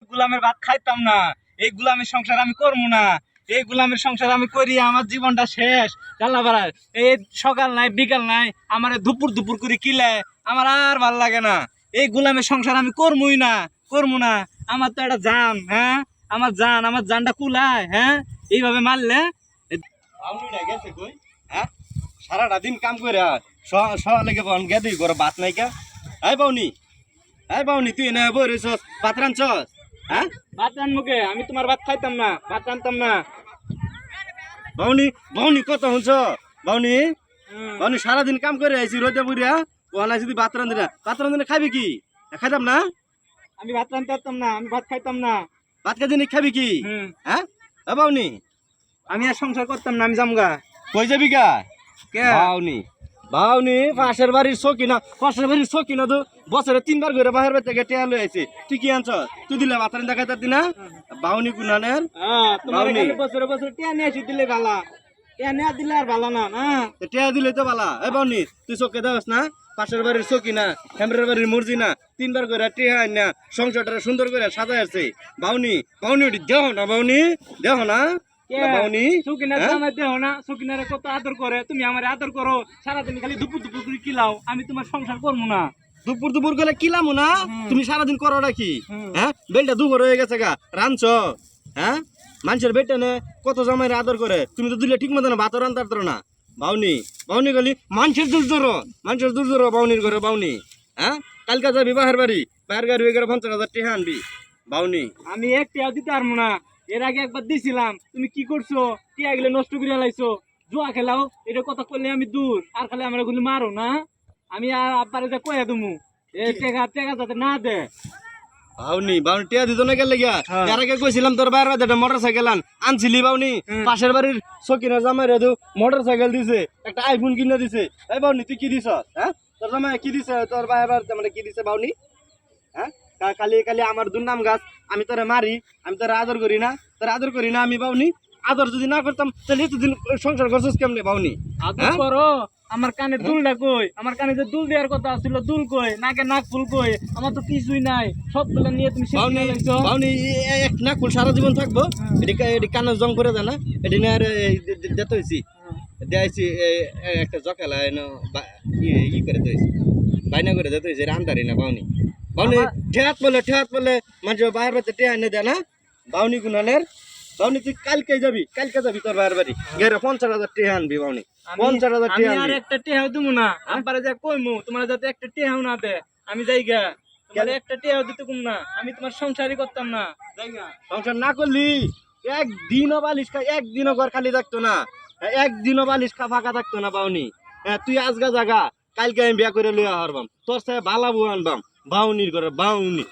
গোলামের ভাত খাইতাম না, এই গোলামের সংসার আমি করবো না। এই গোলামের সংসার আমি করি, আমার জীবনটা শেষ। জানলা বেড়ায় এই সকাল নাই বিকাল নাই, আমার দুপুর দুপুর করে কিলে আমার আর ভাল লাগে না। এই গোলামের সংসার আমি করবই না, করবো না। আমার তো একটা জান, হ্যাঁ আমার জান, আমার জানটা কুলায়, হ্যাঁ এইভাবে মারলে। গেছে কই, হ্যাঁ সারাটা দিন কাম করে লেগে গেদি করে ভাত নাই কা। এই বাউনি, এই বাউনি, তুই না বই রইছস, ভাত রানছস? হ্যাঁ ভাত রানবো, আমি তোমার ভাত খাইতাম না, ভাত রানতাম না। বাউনি, বাউনি কত শুনছ? বাউনি, বাউনি সারাদিন কাম করে আইছি রোদে বুড়িয়া, ওখানে যদি ভাত রান্ধি না, ভাত রান্ধি খাবি কি? খাইতাম না, আমি ভাত রানতে পারতাম না, আমি ভাত খাইতাম না। ভাত খাই দিন খাবি কি? হ্যাঁ বাউনি, আমি আর সংসার করতাম না, আমি জামগা। কই যাবি গা? কে বাউনি? বাউনি পাশের বাড়ির চকি না, পাশের বাড়ির চকি না তো বছরে 3 বার করে বাহির থেকে টেয়া লই আইছি। তুই কি আনছ? তুই দিলে ভাত রান্ধা খাইতাম না? বাউনি কুনানের বাউনি বছরে বছরে টেয়া নিয়ে আসি, দিলে ভালা, টেয়া নিয়ে দিলে আর ভালো না। না টেয়া দিলে তো ভালা। এই বাউনি, তুই চোখে দেওয়াস না? পাশের বাড়ির চকি না, হেমরের বাড়ির মর্জি না, 3 বার করে টেয়া আন না, সংসারটা সুন্দর করে সাজাই আছে। বাউনি, বাউনি দেহ না, বাউনি দেহ না, বাউনি সুকিনার জামাই দেহ না। সুকিনারে কত আদর করে, তুমি আমার আদর করো, সারাদিন খালি দুপুর দুপুর করে কিলাও। আমি তোমার সংসার করবো না। দুপুর দুপুর করে কিলামো না? তুমি সারাদিন করো নাকি? হ্যাঁ বেলটা দুপুর হয়ে গেছে গা, রাঁধছ? হ্যাঁ মানুষের বেটা নে কত জামাইরে আদর করে, তুমি তো দিলে ঠিক মতো না, ভাত রান্তার না। বাউনি, বাউনি গেলি মানুষের দূর ধরো, মানুষের দূর ধরো বাউনির ঘরে। বাউনি, হ্যাঁ কালকা যাবি বাহার বাড়ি, বাহার গাড়ি হয়ে গেলে 50,000 টাকা আনবি। বাউনি, আমি এক টিয়াও দিতে পারবো না। এর আগে একবার দিছিলাম, তুমি কি করছো? টিয়া গেলে নষ্ট করে লাইছো, জুয়া খেলাও। এটা কথা করলে আমি দূর, আর খালি আমার গুলি মারো না। আমি আর আব্বারে যা কয়ে দেবো, এই টেকা টেকা যাতে না দে। বাউনি, বাউনি টিয়া দিত না গেলে গিয়া। এর আগে কইছিলাম তোর বাইরে একটা মোটরসাইকেল আনছিলি বাউনি, পাশের বাড়ির সকিনা জামাইরে তো মোটরসাইকেল দিছে, একটা আইফোন কিনে দিছে। এই বাউনি তুই কি দিছ? হ্যাঁ তোর জামাই কি দিছে? তোর বাইরে মানে কি দিছে বাউনি? হ্যাঁ খালি খালি আমার দুর্নাম গাছ, আমি তোরে মারি, আমি তোরে আদর করি না, তোরে আদর করি না আমি বাউনি। আদর যদি না করতাম তাহলে এতদিন সংসার করছিস কেমনে বাউনি? আদর করো, আমার কানে দুলটা কই? আমার কানে যে দুল দেওয়ার কথা ছিল, দুল কই? নাকে নাক ফুল কই? আমার তো কিছুই নাই, সবগুলো নিয়ে তুমি বাউনি। এক নাক ফুল সারা জীবন থাকবো? এটি কানে জং করে দেয় না? এটি নিয়ে আর যেতে হয়েছি, দেয়াইছি একটা জকালা ই করে দিয়েছি, বাইনা করে যেতে হয়েছে, আন্দারি না বাউনি। বাউনি ঠেহাত বলে মানুষ বাইরে বাড়িতে টেহা এনে দেয় না বাউনি গুনানের। বাউনি তুই কালকে যাবি, কালকে যাবি তোর বাইরের বাড়ি, গেলে 50,000 টেহা আনবি বাউনি, 50,000 টেহা আনবি। একটা টেহাও দেবো না, আব্বারে যা কইমু তোমার যাতে একটা টেহাও না দে, আমি যাই গা। গেলে একটা টেহাও দিতে কম না, আমি তোমার সংসারই করতাম না। সংসার না করলি একদিনও বালিশ খা, একদিনও ঘর খালি থাকতো না, একদিনও বালিশ খা ফাঁকা থাকতো না বাউনি। হ্যাঁ তুই আজগা জাগা, কালকে আমি বিয়া করে লইয়া হারবাম, তোর সাথে ভালা বউ আনবাম। বাউনির ঘরে বাউনি।